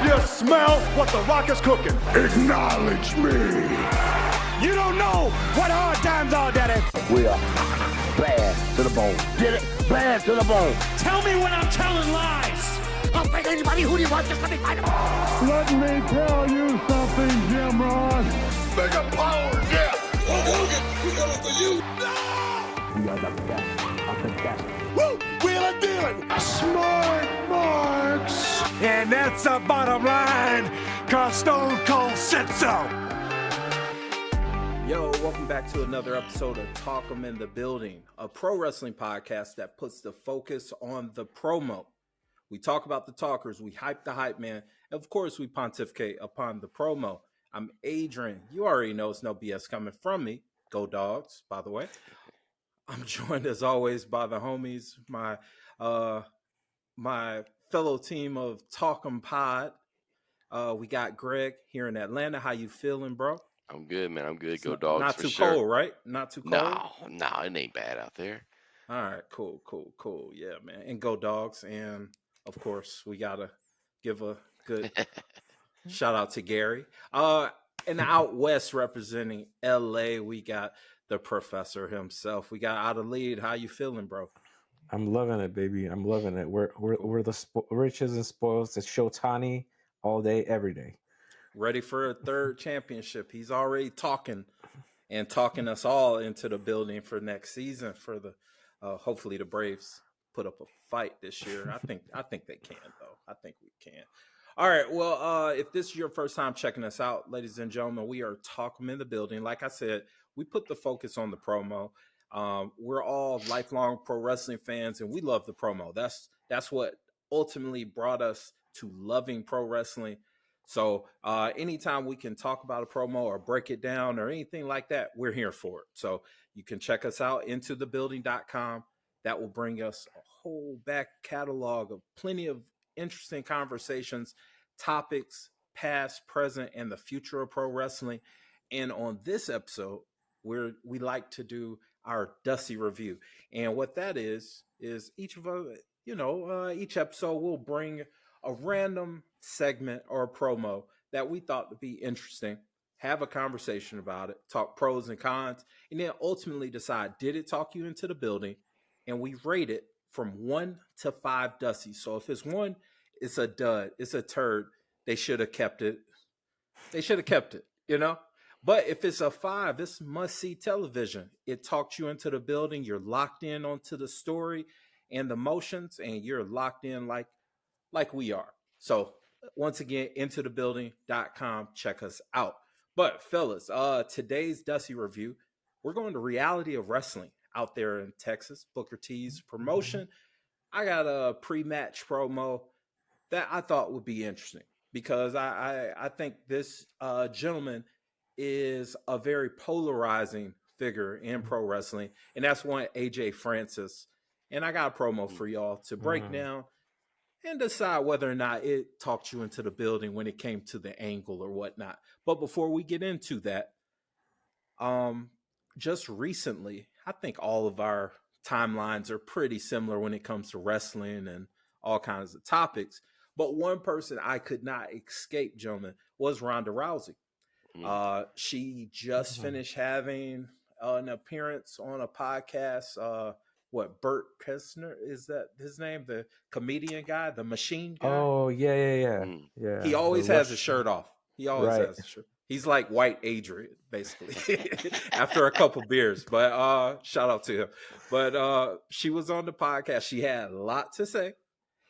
You smell what the Rock is cooking. Acknowledge me. You don't know what hard times are, Daddy. We are bad to the bone. Get it? Bad to the bone. Tell me when I'm telling lies. I'll fight anybody. Who do you want? Just let me fight him. Let me tell you something, Jim Ross. Mega power, yeah. We're coming for you. We are the best of the best. Woo! Wheeling dealing. Smart marks. And that's the bottom line, cause Stone Cold said so. Yo, welcome back to another episode of Talk 'em in the Building, a pro wrestling podcast that puts the focus on the promo. We talk about the talkers, we hype the hype man, and of course we pontificate upon the promo. I'm Adrian. You already know it's no BS coming from me. Go Dogs, by the way. I'm joined as always by the homies, my fellow team of Talk 'em Pod. We got Greg here in Atlanta. How you feeling, bro? I'm good, man. I'm good. It's Go Dogs Not for too sure. cold, right? Not too cold? No, it ain't bad out there. All right, cool. Yeah, man. And go Dogs. And, of course, we got to give a good shout out to Gary. And out west representing L.A., we got the professor himself. We got Out of Lead. How you feeling, bro? I'm loving it, baby. I'm loving it. We're the riches and spoils. It's Shotani all day, every day. Ready for a third championship. He's already talking us all into the building for next season. For the hopefully the Braves put up a fight this year. I think they can though. I think we can. All right. Well, if this is your first time checking us out, ladies and gentlemen, we are talking in the building. Like I said, we put the focus on the promo. We're all lifelong pro wrestling fans, and we love the promo. That's what ultimately brought us to loving pro wrestling. So anytime we can talk about a promo or break it down or anything like that, we're here for it. So you can check us out, intothebuilding.com. That will bring us a whole back catalog of plenty of interesting conversations, topics, past, present, and the future of pro wrestling. And on this episode, we like to do our Dusty review. And what that is each of us, each episode will bring a random segment or a promo that we thought would be interesting, have a conversation about it, talk pros and cons, and then ultimately decide, did it talk you into the building? And we rate it from 1 to 5 Dusties. So if it's 1, it's a dud, it's a turd. They should have kept it. But if it's a 5, it's must-see television. It talked you into the building. You're locked in onto the story and the motions, and you're locked in like we are. So once again, intothebuilding.com. Check us out. But fellas, today's Dusty review, we're going to Reality of Wrestling out there in Texas, Booker T's promotion. I got a pre-match promo that I thought would be interesting because I think this gentleman is a very polarizing figure in pro wrestling, and that's one AJ Francis. And I got a promo for y'all to break down and decide whether or not it talked you into the building when it came to the angle or whatnot. But before we get into that, just recently, I think all of our timelines are pretty similar when it comes to wrestling and all kinds of topics. But one person I could not escape, gentlemen, was Ronda Rousey. She just finished having an appearance on a podcast. Bert Kessner, is that his name? The comedian guy, the machine guy? Oh, yeah. He always has a shirt off. He always has a shirt. He's like white Adrian, basically, after a couple beers. But shout out to him. But she was on the podcast. She had a lot to say.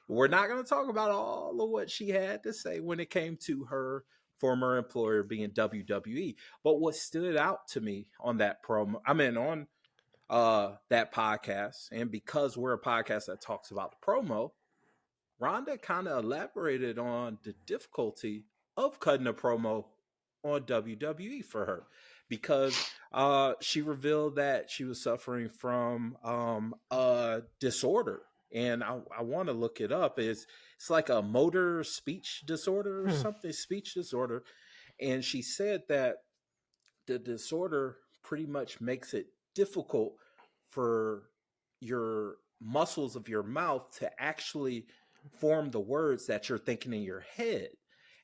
We're not going to talk about all of what she had to say when it came to her former employer being WWE. But what stood out to me on that promo, on that podcast, and because we're a podcast that talks about the promo, Ronda kind of elaborated on the difficulty of cutting a promo on WWE for her, because she revealed that she was suffering from a disorder. And I want to look it up. It's like a motor speech disorder or something, speech disorder. And she said that the disorder pretty much makes it difficult for your muscles of your mouth to actually form the words that you're thinking in your head.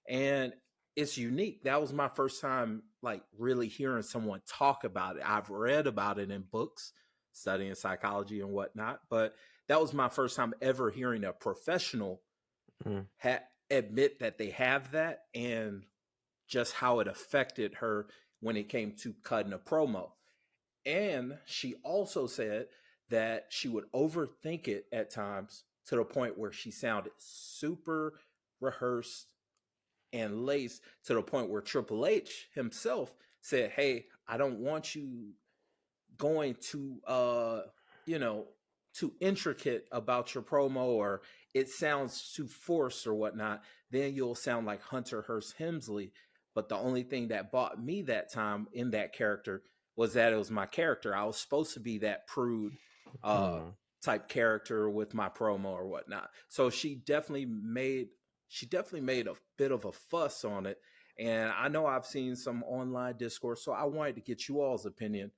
And it's unique. That was my first time like really hearing someone talk about it. I've read about it in books, studying psychology and whatnot, but that was my first time ever hearing a professional admit that they have that, and just how it affected her when it came to cutting a promo. And she also said that she would overthink it at times to the point where she sounded super rehearsed and laced, to the point where Triple H himself said, "Hey, I don't want you going to too intricate about your promo, or it sounds too forced or whatnot, then you'll sound like Hunter Hearst Helmsley." But the only thing that bought me that time in that character was that it was my character. I was supposed to be that prude type character with my promo or whatnot. So she definitely made a bit of a fuss on it. And I know I've seen some online discourse, so I wanted to get you all's opinion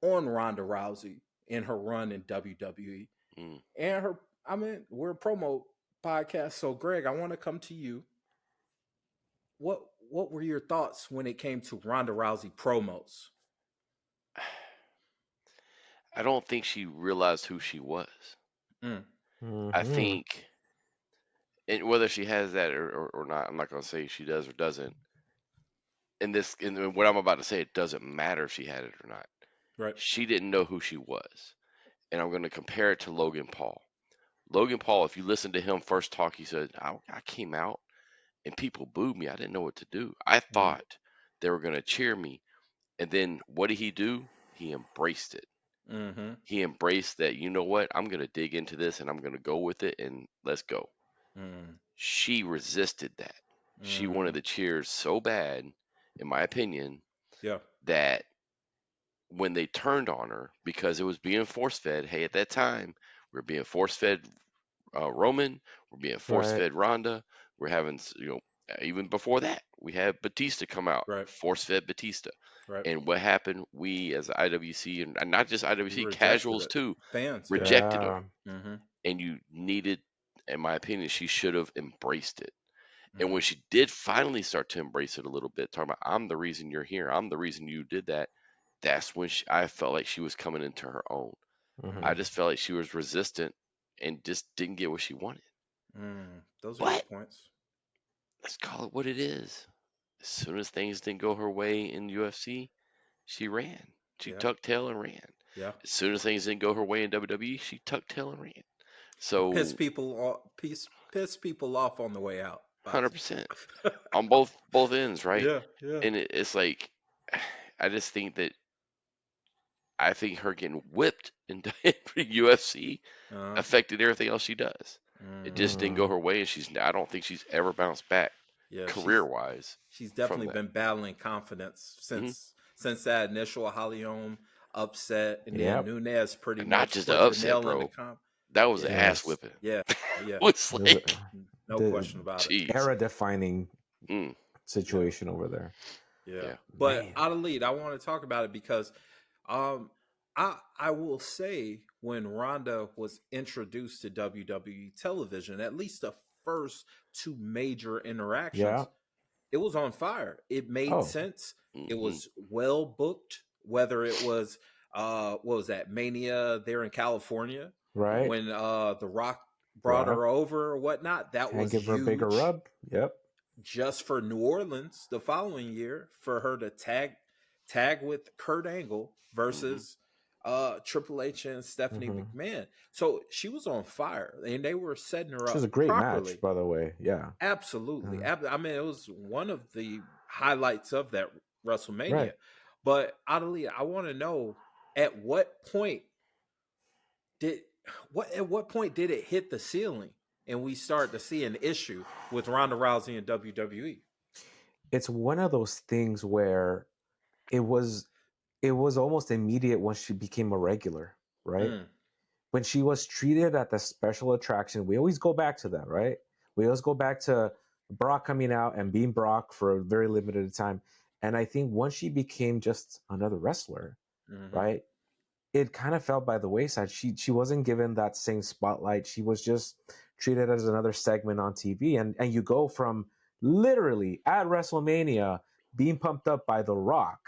on Ronda Rousey in her run in WWE. And her, I mean, we're a promo podcast, so Greg, I want to come to you. What were your thoughts when it came to Ronda Rousey promos? I don't think she realized who she was. I think, and whether she has that or not, I'm not going to say she does or doesn't. In what I'm about to say, it doesn't matter if she had it or not. Right. She didn't know who she was. And I'm going to compare it to Logan Paul. Logan Paul, if you listen to him first talk, he said, I came out and people booed me. I didn't know what to do. I thought they were going to cheer me. And then what did he do? He embraced it. He embraced that, you know what? I'm going to dig into this and I'm going to go with it and let's go. She resisted that. She wanted the cheers so bad, in my opinion, that when they turned on her, because it was being force fed, hey, at that time, we are being force fed Roman, we're being force fed Ronda, we're having, even before that, we had Batista come out, force fed Batista. And what happened? We, as IWC, and not just IWC, casuals too, fans rejected them. And you needed, in my opinion, she should have embraced it. And when she did finally start to embrace it a little bit, talking about, I'm the reason you're here, I'm the reason you did that, that's when I felt like she was coming into her own. I just felt like she was resistant and just didn't get what she wanted. Those are good points. Let's call it what it is. As soon as things didn't go her way in UFC, she ran. She tucked tail and ran. As soon as things didn't go her way in WWE, she tucked tail and ran. So piss people off on the way out. 100% on both ends, right? Yeah. And it's like, I just think that her getting whipped in UFC affected everything else she does. It just didn't go her way, and I don't think she's ever bounced back career-wise. She's definitely been battling confidence since that initial Holly-Holm upset, and then Nunes pretty much not just the upset, bro. That was an ass whipping. Yeah. It's like no question about it. Era-defining situation over there. Yeah. But out of lead, I want to talk about it because I will say when Ronda was introduced to WWE television, at least the first two major interactions, it was on fire. It made sense. It was well booked, whether it was what was that, Mania there in California, right? When The Rock brought her over or whatnot. That was give her huge. a bigger rub. Yep. Just for New Orleans the following year, for her to tag with Kurt Angle versus Triple H and Stephanie McMahon. So she was on fire, and they were setting her up. It was a great properly. match, by the way. Yeah, absolutely. I mean, it was one of the highlights of that WrestleMania. Right. But Adelie, I want to know, at what point did it hit the ceiling and we start to see an issue with Ronda Rousey and WWE? It's one of those things where it was almost immediate once she became a regular, right? When she was treated at the special attraction, we always go back to that, right? We always go back to Brock coming out and being Brock for a very limited time. And I think once she became just another wrestler, right, it kind of fell by the wayside. She wasn't given that same spotlight. She was just treated as another segment on TV. And you go from literally at WrestleMania being pumped up by The Rock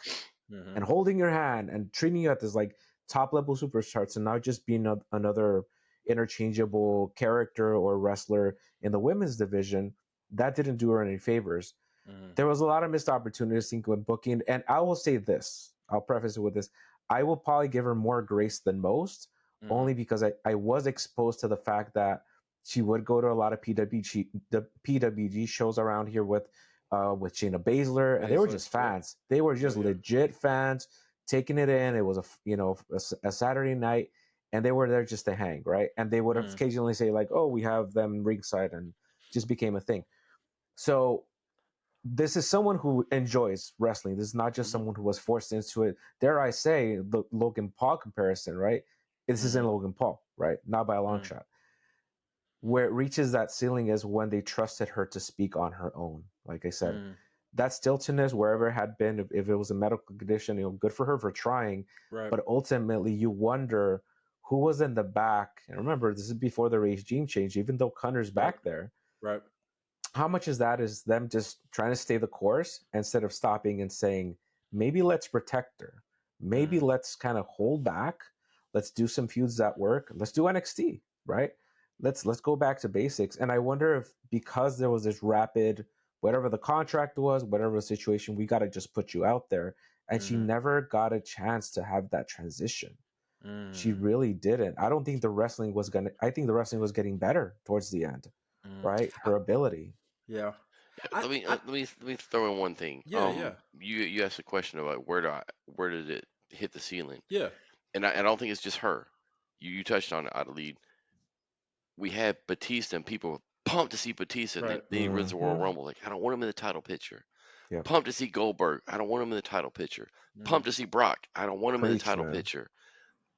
and holding your hand and treating you at this like top level superstars and not just being another interchangeable character or wrestler in the women's division, that didn't do her any favors. There was a lot of missed opportunities with booking. And I will say this, I'll preface it with this. I will probably give her more grace than most, only because I was exposed to the fact that she would go to a lot of PWG shows around here with Shayna Baszler, and they were just fans. Yeah. They were just legit fans taking it in. It was a Saturday night, and they were there just to hang, right? And they would occasionally say like, "Oh, we have them ringside," and just became a thing. So this is someone who enjoys wrestling. This is not just someone who was forced into it. Dare I say, the Logan Paul comparison, right? This isn't Logan Paul, right? Not by a long shot. Where it reaches that ceiling is when they trusted her to speak on her own. Like I said, that stiltedness, wherever it had been, if it was a medical condition, good for her for trying. Right. But ultimately, you wonder who was in the back. And remember, this is before the regime change, even though Connor's back there. Right. How much is that is them just trying to stay the course instead of stopping and saying, maybe let's protect her. Maybe let's kind of hold back. Let's do some feuds that work. Let's do NXT, right? Let's go back to basics. And I wonder if because there was this rapid, whatever the contract was, whatever the situation, we got to just put you out there. And she never got a chance to have that transition. She really didn't. I don't think the wrestling was I think the wrestling was getting better towards the end, right? Her ability. Yeah. Let me throw in one thing. Yeah. You asked a question about where did it hit the ceiling? Yeah. And I don't think it's just her. You touched on it, Adelaide. We had Batista and people were pumped to see Batista. Right. Then he wins the Royal Rumble. Like, I don't want him in the title picture. Yeah. Pumped to see Goldberg. I don't want him in the title picture. Pumped to see Brock. I don't want him in the title picture.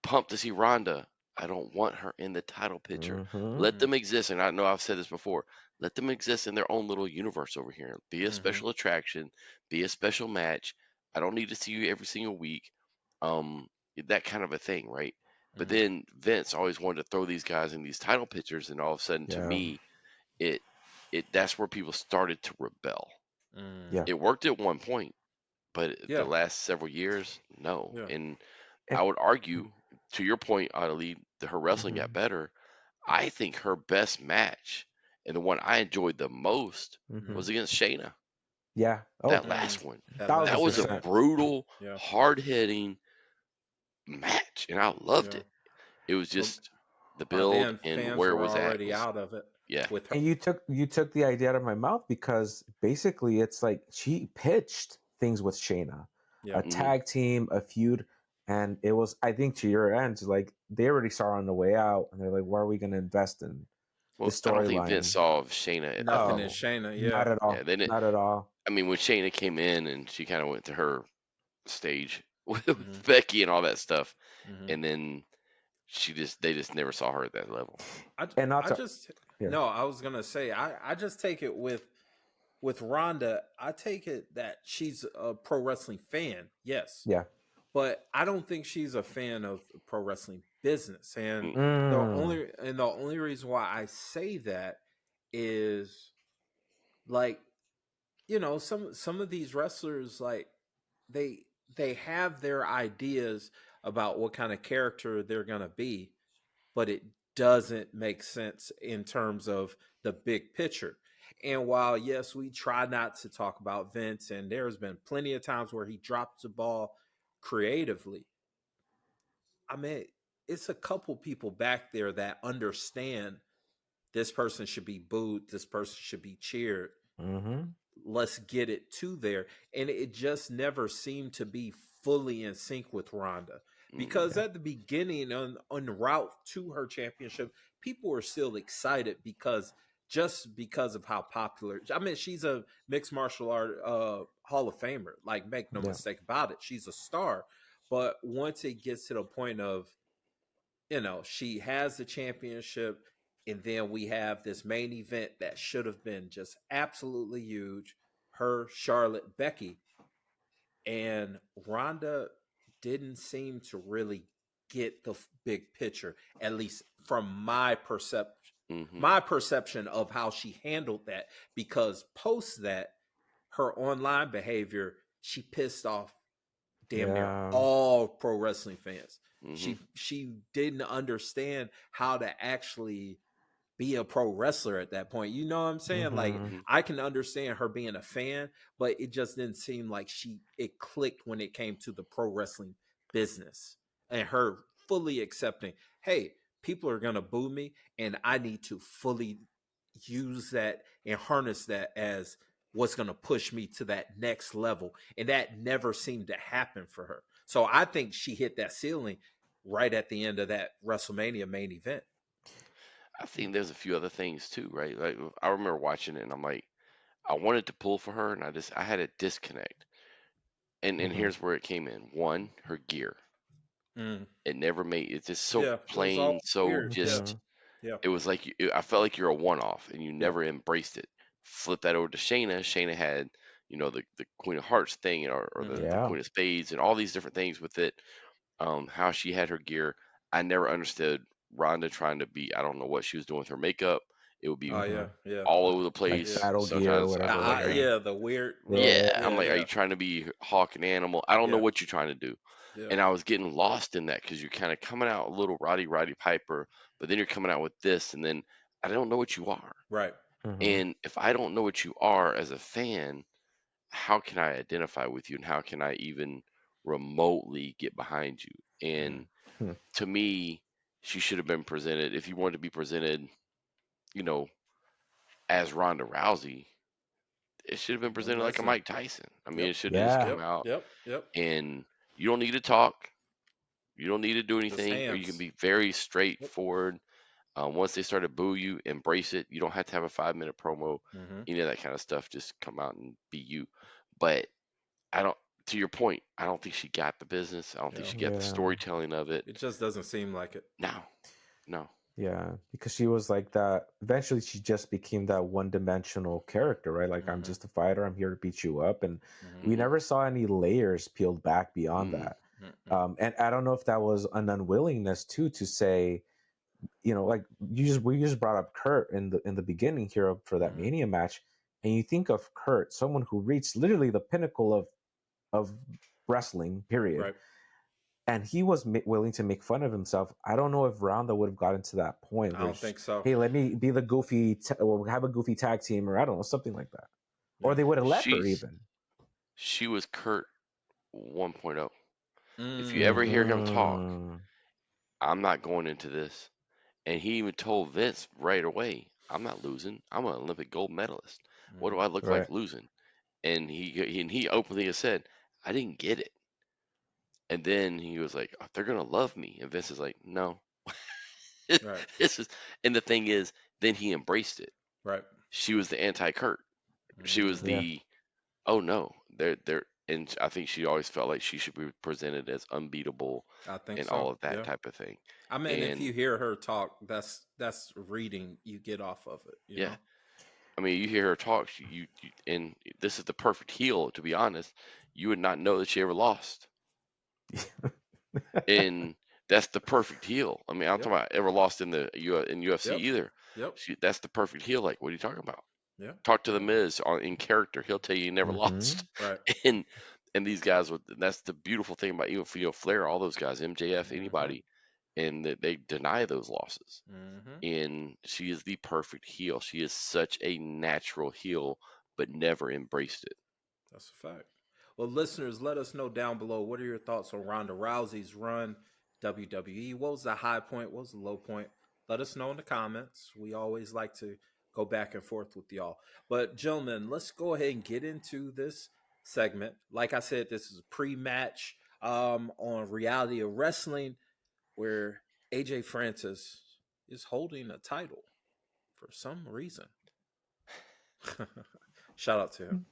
Pumped to see Ronda. I don't want her in the title picture. Let them exist. And I know I've said this before. Let them exist in their own little universe over here. Be a special attraction. Be a special match. I don't need to see you every single week. That kind of a thing, right? But then Vince always wanted to throw these guys in these title pictures, and all of a sudden, to me, that's where people started to rebel. Yeah. It worked at one point, but the last several years, no. Yeah. And I would argue, to your point, Adelaide, that her wrestling got better. I think her best match, and the one I enjoyed the most, was against Shayna. Yeah. That last one. That was a brutal, hard-hitting match, and I loved it. It was just the build and where it was at. Out of it. Yeah. And you took the idea out of my mouth, because basically it's like she pitched things with Shayna. A tag team, a feud. And it was, I think, to your end, like they already saw on the way out, and they're like, "Why are we going to invest in the storyline?" I don't think Vince saw Shayna. Nothing in Shayna, not at all. Yeah, not at all. I mean, when Shayna came in and she kind of went to her stage with Becky and all that stuff, and then they just never saw her at that level. I was gonna say, I just take it with Ronda. I take it that she's a pro wrestling fan. Yes. Yeah. But I don't think she's a fan of pro wrestling business, and the only reason why I say that is, like, some of these wrestlers, like they have their ideas about what kind of character they're gonna be, but it doesn't make sense in terms of the big picture. And while, yes, we try not to talk about Vince, and there's been plenty of times where he drops the ball creatively, I mean, it's a couple people back there that understand this person should be booed, this person should be cheered. Let's get it to there. And it just never seemed to be fully in sync with Ronda, because at the beginning, on route to her championship, people were still excited because of how popular. I mean, she's a mixed martial art Hall of Famer. Like, make no mistake about it, she's a star. But once it gets to the point of, she has the championship, and then we have this main event that should have been just absolutely huge, her, Charlotte, Becky, and Ronda didn't seem to really get the big picture, at least from my My perception of how she handled that, because post that, her online behavior, she pissed off damn near all pro wrestling fans. She didn't understand how to actually be a pro wrestler at that point. You know what I'm saying? Like, I can understand her being a fan, but it just didn't seem like it clicked when it came to the pro wrestling business and her fully accepting, hey, people are going to boo me and I need to fully use that and harness that as what's going to push me to that next level. And that never seemed to happen for her. So I think she hit that ceiling right at the end of that WrestleMania main event. I think there's a few other things too, right? Like I remember watching it and I'm like, I wanted to pull for her and I had a disconnect. And here's where it came in. One, her gear. It never made it's just so plain, so weird. just Yeah. it was like I felt like you're a one-off and you never embraced it. Flip that over to Shayna. Shayna had, the Queen of Hearts thing or the Queen of Spades and all these different things with it. How she had her gear. I never understood Ronda trying to be, I don't know what she was doing with her makeup. It would be all over the place. Like battle gear or Sometimes whatever. I'm like, the weird. I'm like, are you trying to be Hawk and Animal? I don't know what you're trying to do. And I was getting lost in that because you're kind of coming out a little Roddy Piper, but then you're coming out with this, and then I don't know what you are. Right. And if I don't know what you are as a fan, how can I identify with you and how can I even remotely get behind you? And to me, she should have been presented, if you wanted to be presented, as Ronda Rousey, it should have been presented like a Mike Tyson. I mean, it should have just come out and you don't need to talk. You don't need to do anything, or you can be very straightforward. Once they start to boo you, embrace it. You don't have to have a 5-minute promo, any of that kind of stuff. Just come out and be you. But to your point, I don't think she got the business. I don't think she got the storytelling of it. It just doesn't seem like it. No. Yeah, because she was like that. Eventually, she just became that one-dimensional character, right? Like, I'm just a fighter. I'm here to beat you up, and we never saw any layers peeled back beyond that. And I don't know if that was an unwillingness too to say, like we just brought up Kurt in the beginning here for that Mania match, and you think of Kurt, someone who reached literally the pinnacle of wrestling, period. Right. And he was willing to make fun of himself. I don't know if Ronda would have gotten to that point. I don't think so. Hey, let me be the goofy, or have a goofy tag team, or I don't know, something like that. Or they would have let her even. She was Kurt 1.0. If you ever hear him talk, I'm not going into this. And he even told Vince right away, I'm not losing. I'm an Olympic gold medalist. What do I look like losing? And he openly has said, I didn't get it. And then he was like, oh, they're going to love me. And Vince is like, no. And the thing is, then he embraced it. Right. She was the anti-Kurt. She was the, oh no, and I think she always felt like she should be presented as unbeatable all of that type of thing. I mean, if you hear her talk, that's reading you get off of it. You know? I mean, you hear her talk, and this is the perfect heel, to be honest. You would not know that she ever lost. And that's the perfect heel. I mean, I'm talking about ever lost in UFC either. That's the perfect heel. Like, what are you talking about? Talk to the Miz in character. He'll tell you never lost. Right. And these guys that's the beautiful thing about even Flair, all those guys, MJF, anybody, and that they deny those losses. And she is the perfect heel. She is such a natural heel, but never embraced it. That's a fact. Well, listeners, let us know down below. What are your thoughts on Ronda Rousey's run, WWE? What was the high point? What was the low point? Let us know in the comments. We always like to go back and forth with y'all. But, gentlemen, let's go ahead and get into this segment. Like I said, this is a pre-match on Reality of Wrestling, where AJ Francis is holding a title for some reason. Shout out to him.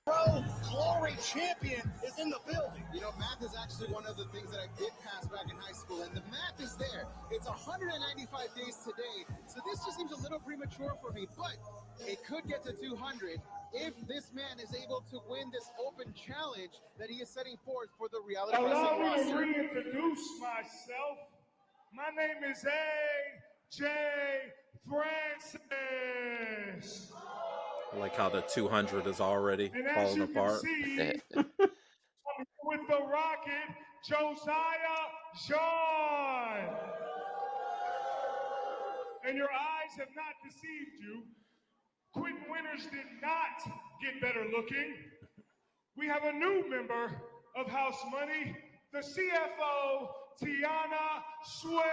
Pro Glory Champion is in the building. You know, math is actually one of the things that I did pass back in high school, and the math is there. It's 195 days today, so this just seems a little premature for me, but it could get to 200 if this man is able to win this open challenge that he is setting forth for the Reality Wrestling roster. Allow me to reintroduce myself. My name is Francis. I like how the 200 is already And as falling you apart. can see, with the Rocket, Josiah John. And your eyes have not deceived you. Quentin Winters did not get better looking. We have a new member of House Money, the CFO, Tiana Sway.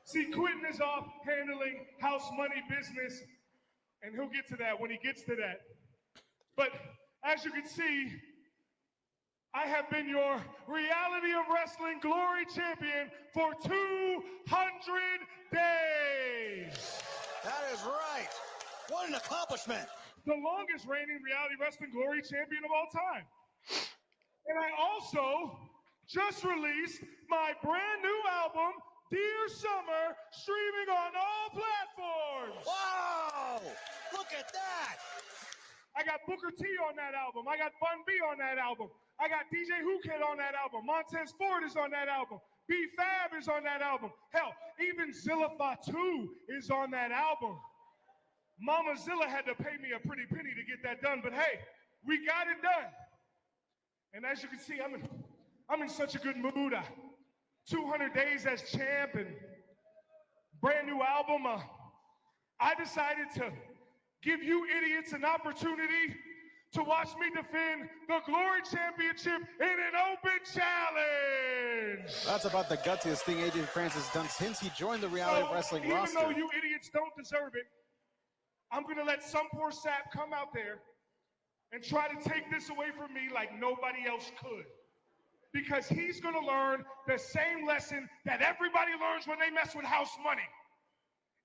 See, Quentin is off handling House Money business, and he'll get to that when he gets to that. But as you can see, I have been your Reality of Wrestling Glory Champion for 200 days. That is right. What an accomplishment. The longest reigning Reality Wrestling Glory Champion of all time. And I also just released my brand new album, Dear Summer, streaming on all platforms. Wow! Look at that. I got Booker T on that album. I got Bun B on that album. I got DJ Hookhead on that album. Montez Ford is on that album. B-Fab is on that album. Hell, even Zilla Fatu is on that album. Mama Zilla had to pay me a pretty penny to get that done, but hey, we got it done. And as you can see, I'm in such a good mood. 200 days as champ and brand new album. I decided to give you idiots an opportunity to watch me defend the Glory Championship in an open challenge. That's about the gutsiest thing AJ Francis has done since he joined the Reality of Wrestling roster. Even though you idiots don't deserve it, I'm going to let some poor sap come out there and try to take this away from me like nobody else could. Because he's going to learn the same lesson that everybody learns when they mess with house money.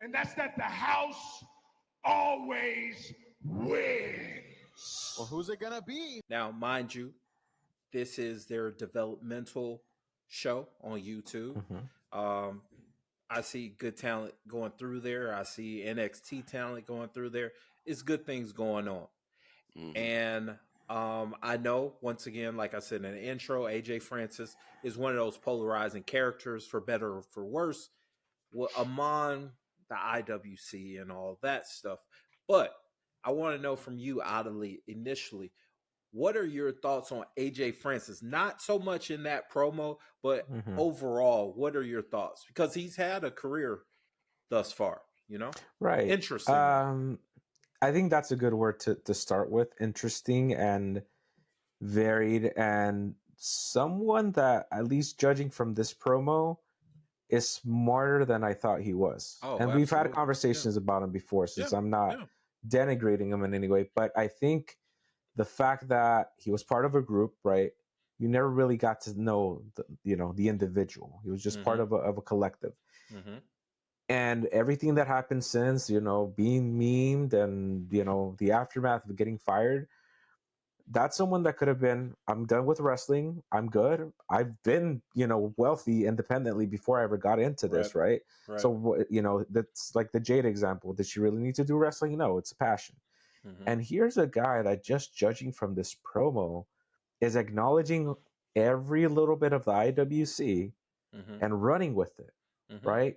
And that's that the house always wins. Well, who's it going to be? Now, mind you, this is their developmental show on YouTube. Mm-hmm. I see good talent going through there. I see NXT talent going through there. It's good things going on. Mhm. And I know, once again, like I said in the intro, AJ Francis is one of those polarizing characters, for better or for worse, among the IWC and all that stuff. But I want to know from you, Adelie, initially, what are your thoughts on AJ Francis? Not so much in that promo, but overall, what are your thoughts? Because he's had a career thus far, you know? Right. Interesting. I think that's a good word to start with. Interesting and varied, and someone that, at least judging from this promo, is smarter than I thought he was. Oh, and we've had absolutely. conversations about him before, since I'm not Yeah. denigrating him in any way. But I think the fact that he was part of a group, right? You never really got to know the individual. He was just part of a collective. Mm-hmm. And everything that happened since, being memed and, the aftermath of getting fired, that's someone that could have been, I'm done with wrestling. I'm good. I've been, wealthy independently before I ever got into this, right? So, that's like the Jade example. Did she really need to do wrestling? No, it's a passion. Mm-hmm. And here's a guy that, just judging from this promo, is acknowledging every little bit of the IWC and running with it, right?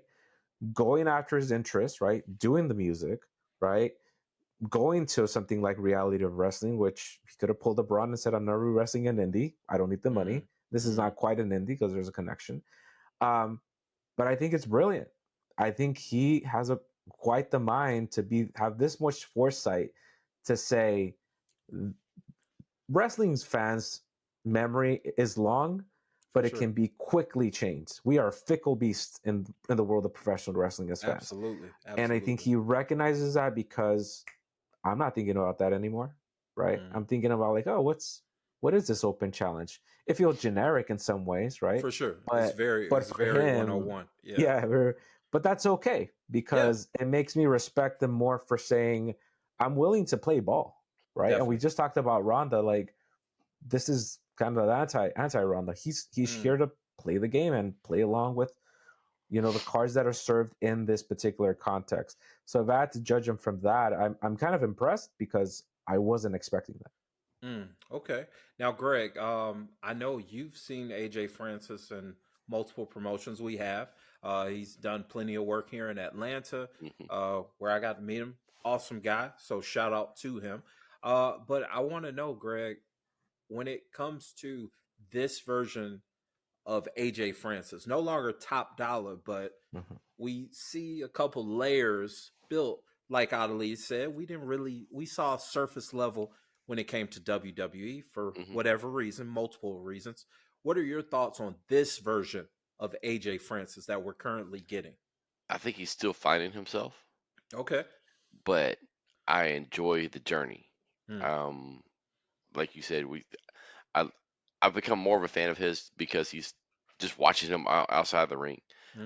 Going after his interests, right? Doing the music, right? Going to something like Reality of Wrestling, which he could have pulled a Braun and said, I'm not wrestling in indie. I don't need the money. This is not quite an indie because there's a connection. But I think it's brilliant. I think he has quite the mind to have this much foresight to say, wrestling's fans' memory is long, but it can be quickly changed. We are fickle beasts in the world of professional wrestling as fans. Absolutely. And I think he recognizes that, because I'm not thinking about that anymore, right? I'm thinking about like, what is this open challenge? It feels generic in some ways, right? For sure. But, it's very him, 101. But that's okay, because it makes me respect them more for saying, I'm willing to play ball, right? Definitely. And we just talked about Ronda. Like, this is kind of the anti Ronda. He's here to play the game and play along with, the cards that are served in this particular context. So if I had to judge him from that, I'm kind of impressed, because I wasn't expecting that. Okay. Now, Greg, I know you've seen AJ Francis in multiple promotions we have. He's done plenty of work here in Atlanta, where I got to meet him. Awesome guy. So shout out to him. But I want to know, Greg, when it comes to this version of AJ Francis, no longer top dollar, but we see a couple layers built. Like Ali said, we saw surface level when it came to WWE for whatever reason, multiple reasons. What are your thoughts on this version of AJ Francis that we're currently getting? I think he's still finding himself. Okay. But I enjoy the journey. Hmm. Like you said, I've become more of a fan of his because he's just watching him outside the ring.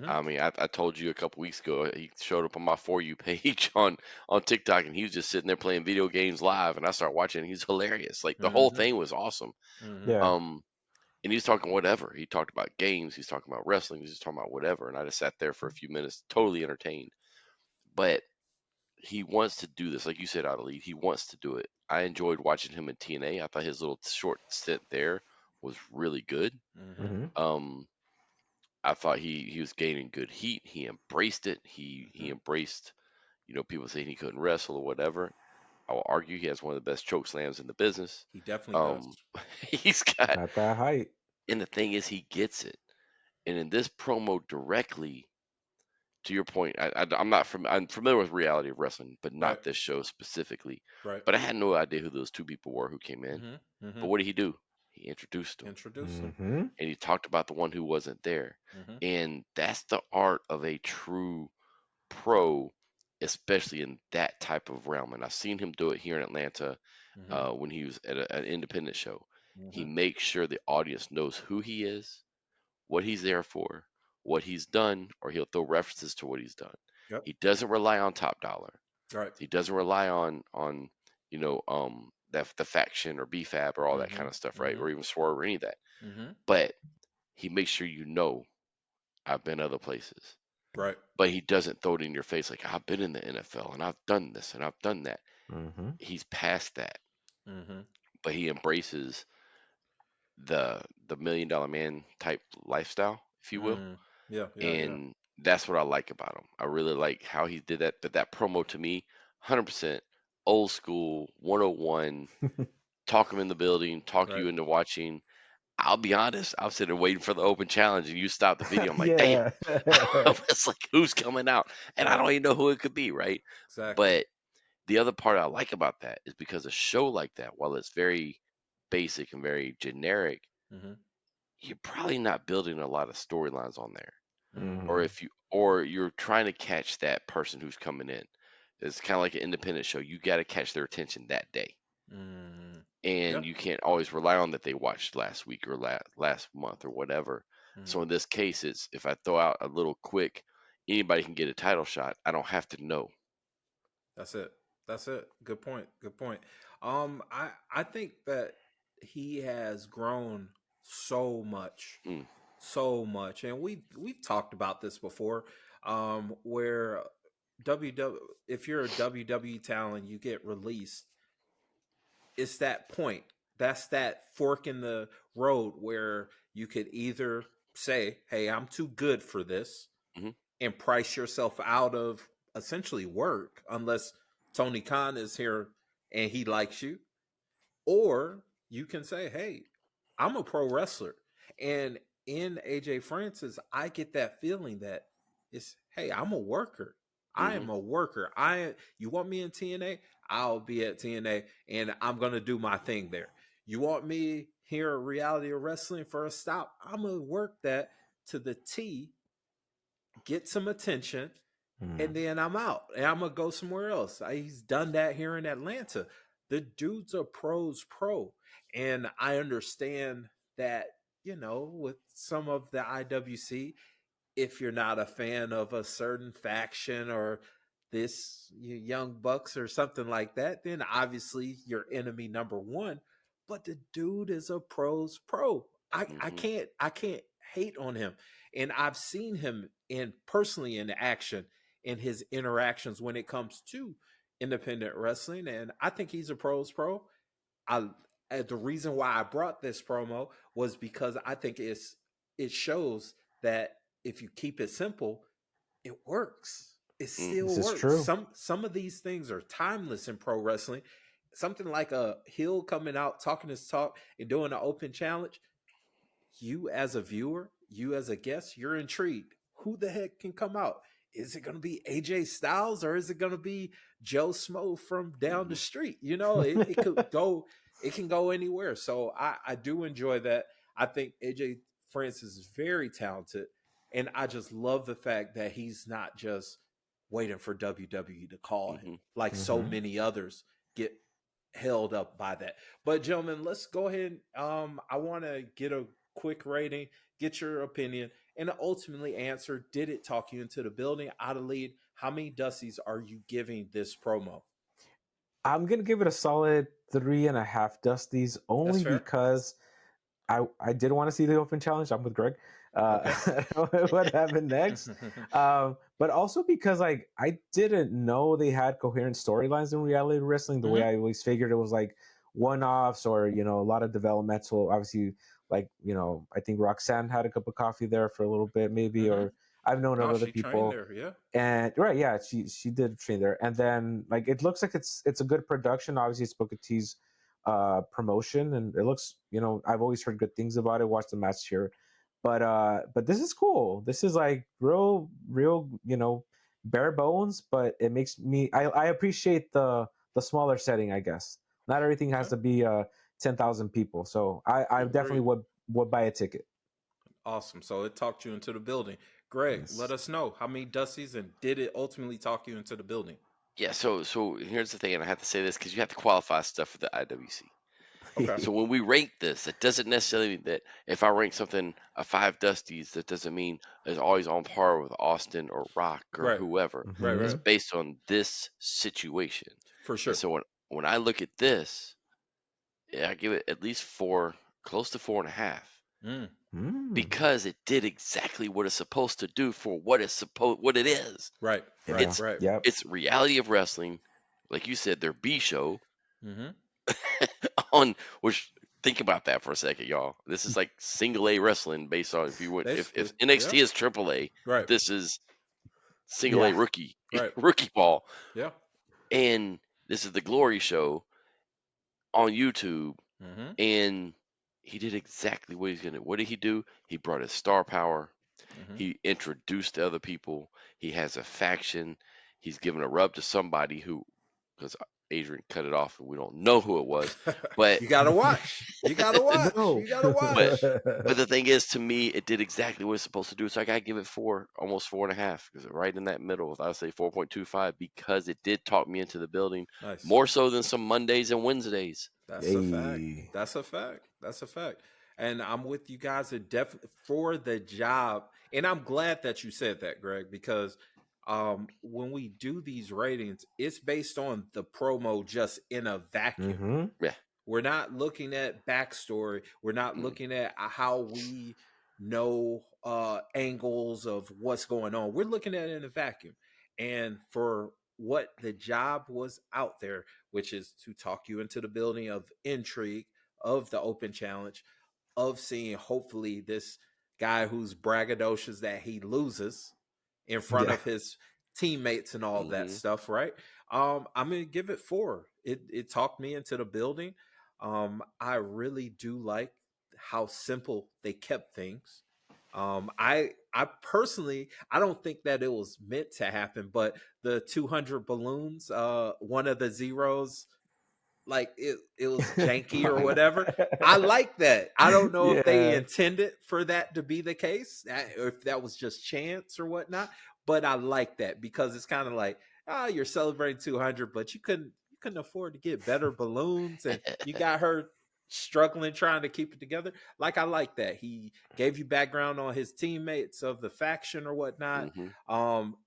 I mean, I told you a couple weeks ago he showed up on my For You page on TikTok, and he was just sitting there playing video games live, and I started watching. And he's hilarious. Like the whole thing was awesome. Yeah. And he was talking whatever. He talked about games. He's talking about wrestling. He's just talking about whatever. And I just sat there for a few minutes, totally entertained. But he wants to do this, like you said, Ali. He wants to do it. I enjoyed watching him in TNA. I thought his little short stint there was really good. Um, I thought he was gaining good heat. He embraced it. He embraced, people saying he couldn't wrestle or whatever. I will argue he has one of the best choke slams in the business. He definitely does. He's got At that height. And the thing is, he gets it. And in this promo directly, to your point, I'm familiar with reality of wrestling, but not this show specifically. Right. But I had no idea who those two people were who came in. But what did he do? He introduced them. And he talked about the one who wasn't there. And that's the art of a true pro, especially in that type of realm. And I've seen him do it here in Atlanta when he was at an independent show. He makes sure the audience knows who he is, what he's there for, what he's done, or he'll throw references to what he's done. Yep. He doesn't rely on top dollar. Right. He doesn't rely on the faction or BFAB or all that kind of stuff, right? Or even Swerve or any of that. But he makes sure I've been other places. Right. But he doesn't throw it in your face like I've been in the NFL and I've done this and I've done that. He's past that. But he embraces the $1 million man type lifestyle, if you will. Yeah. And that's what I like about him. I really like how he did that. But that promo to me, 100% old school, 101, talk him in the building, talk you into watching. I'll be honest, I was sitting there waiting for the open challenge and you stopped the video. I'm like, damn. It's like, who's coming out? And I don't even know who it could be, right? Exactly. But the other part I like about that is because a show like that, while it's very basic and very generic, you're probably not building a lot of storylines on there. Or you're trying to catch that person who's coming in. It's kind of like an independent show. You got to catch their attention that day. And you can't always rely on that they watched last week or last month or whatever. So in this case, it's if I throw out a little quick, anybody can get a title shot. I don't have to know. That's it. Good point. I think that he has grown so much, and we've talked about this before. Where if you're a WWE talent, you get released. It's that point. That's that fork in the road where you could either say, "Hey, I'm too good for this," and price yourself out of essentially work, unless Tony Khan is here and he likes you, or you can say, "Hey, I'm a pro wrestler," and in AJ Francis, I get that feeling that it's, "Hey, I'm a worker. I am a worker. You want me in TNA? I'll be at TNA, and I'm gonna do my thing there. You want me here at Reality of Wrestling for a stop? I'm gonna work that to the T, get some attention, and then I'm out, and I'm gonna go somewhere else." He's done that here in Atlanta. The dude's a pro's pro, and I understand that, with some of the IWC, if you're not a fan of a certain faction or this Young Bucks or something like that, then obviously you're enemy number one. But the dude is a pro's pro. I can't hate on him. And I've seen him personally in action in his interactions when it comes to independent wrestling. And I think he's a pro's pro. The reason why I brought this promo was because I think it shows that if you keep it simple, it works. It still This is works. true. Some of these things are timeless in pro wrestling. Something like a heel coming out, talking his talk, and doing an open challenge. You as a viewer, you as a guest, you're intrigued. Who the heck can come out? Is it going to be AJ Styles or is it going to be Joe Smo from down the street? You know, it could go. It can go anywhere. So I do enjoy that. I think AJ Francis is very talented, and I just love the fact that he's not just waiting for WWE to call him like so many others get held up by that. But gentlemen, let's go ahead. I want to get a quick rating, get your opinion, and ultimately answer, did it talk you into the building? Out of lead, how many Dusties are you giving this promo? I'm gonna give it a solid 3.5 Dusties, only because I did want to see the open challenge. I'm with Greg. Okay. What happened next? But also because like I didn't know they had coherent storylines in reality wrestling. The way I always figured it was like one-offs or a lot of developmental. Obviously, like I think Roxanne had a cup of coffee there for a little bit, maybe, or I've known of other She people. trained there, yeah. And right, yeah, she did train there, and then like it looks like it's a good production. Obviously, it's Booker T's promotion, and it looks I've always heard good things about it. Watched the match here, but this is cool. This is like real bare bones, but it makes me I appreciate the smaller setting. I guess not everything has to be 10,000 people, so I definitely would buy a ticket. Awesome. So it talked you into the building. Greg, Yes. let us know how many Dusties and did it ultimately talk you into the building? Yeah, so here's the thing, and I have to say this because you have to qualify stuff for the IWC. Okay. So when we rank this, it doesn't necessarily mean that if I rank something a 5 Dusties, that doesn't mean it's always on par with Austin or Rock or Right. whoever. Right, It's right. based on this situation. For And sure. so when I look at this, I give it at least 4, close to 4.5. Because it did exactly what it's supposed to do for what it is. Right, right, Yeah. right. Yep. It's reality of wrestling, like you said, their B show Mm-hmm. on which. Think about that for a second, y'all. This is like single A wrestling based on if NXT Yeah. is triple A, Right. this is single A rookie Right. rookie ball, Yeah. and this is the Glory show on YouTube, Mm-hmm. and he did exactly what he's gonna. What did he do? He brought his star power. Mm-hmm. He introduced the other people. He has a faction. He's given a rub to somebody who, because Adrian cut it off and we don't know who it was. But You gotta watch. You gotta watch. No. You gotta but watch. but the thing is, to me, it did exactly what it's supposed to do. So I gotta give it 4, almost 4.5, because right in that middle. I would say 4.25 because it did talk me into the building Nice. more so than some Mondays and Wednesdays. That's a fact. That's a fact. That's a fact. And I'm with you guys for the job. And I'm glad that you said that, Greg, because when we do these ratings, it's based on the promo just in a vacuum. Yeah. We're not looking at backstory. We're not looking at how we know angles of what's going on. We're looking at it in a vacuum. And for what the job was out there, which is to talk you into the building of intrigue, of the open challenge, of seeing hopefully this guy who's braggadocious that he loses in front of his teammates and all that stuff, right? I'm gonna give it 4. It talked me into the building. I really do like how simple they kept things. I personally, I don't think that it was meant to happen, but the 200 balloons, one of the zeros, like it was janky or whatever. I like that. I don't know if they intended for that to be the case, or if that was just chance or whatnot. But I like that because it's kind of like, you're celebrating 200, but you couldn't afford to get better balloons, and you got her struggling trying to keep it together. Like, I like that. He gave you background on his teammates of the faction or whatnot.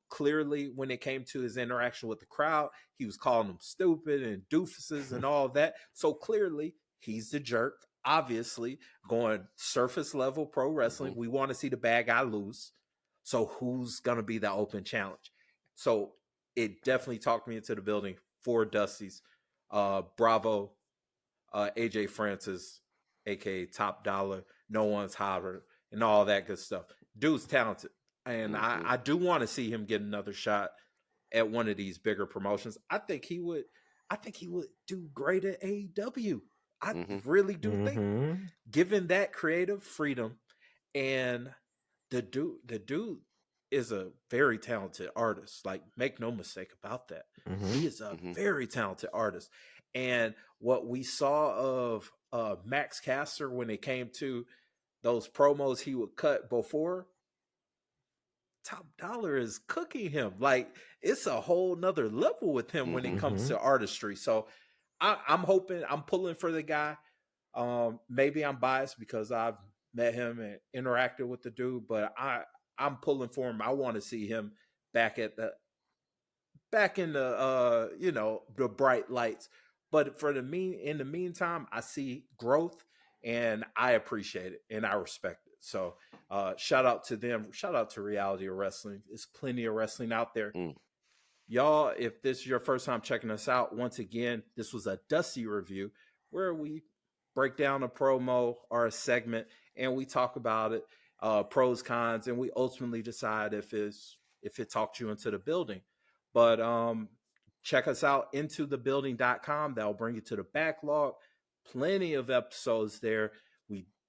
Clearly, when it came to his interaction with the crowd, he was calling them stupid and doofuses and all of that. So clearly, he's the jerk. Obviously, going surface level pro wrestling. We want to see the bad guy lose. So who's going to be the open challenge? So it definitely talked me into the building. 4 Dusties. Bravo, AJ Francis, aka Top Dollar. No one's hotter. and all that good stuff. Dude's talented. And I do want to see him get another shot at one of these bigger promotions. I think he would do great at AEW. I really do think, given that creative freedom, and the dude is a very talented artist. Like, make no mistake about that. He is a very talented artist. And what we saw of Max Caster when it came to those promos he would cut before, Top Dollar is cooking him. Like, it's a whole nother level with him when it comes to artistry. So I'm hoping, I'm pulling for the guy. Maybe I'm biased because I've met him and interacted with the dude, but I'm pulling for him. I want to see him back in the the bright lights. But in the meantime, I see growth, and I appreciate it and I respect it. So shout out to them. Shout out to Reality of Wrestling. There's plenty of wrestling out there. Y'all, if this is your first time checking us out, once again, this was a Dusty review where we break down a promo or a segment and we talk about it, pros, cons, and we ultimately decide if it talked you into the building. But check us out, intothebuilding.com. That'll bring you to the backlog. Plenty of episodes there.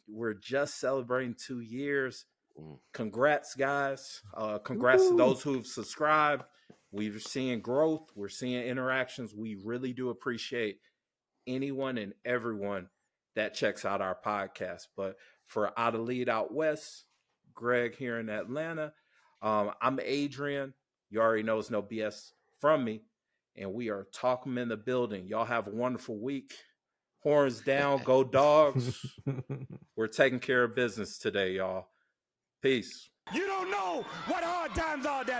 We're just celebrating 2 years. Congrats, guys. Congrats to those who've subscribed. We're seeing growth. We're seeing interactions. We really do appreciate anyone and everyone that checks out our podcast. But for Out of Lead Out West, Greg here in Atlanta, I'm Adrian. You already know it's no BS from me. And we are talking in the building. Y'all have a wonderful week. Horns down, go Dogs. We're taking care of business today, y'all. Peace. You don't know what hard times are, Daddy.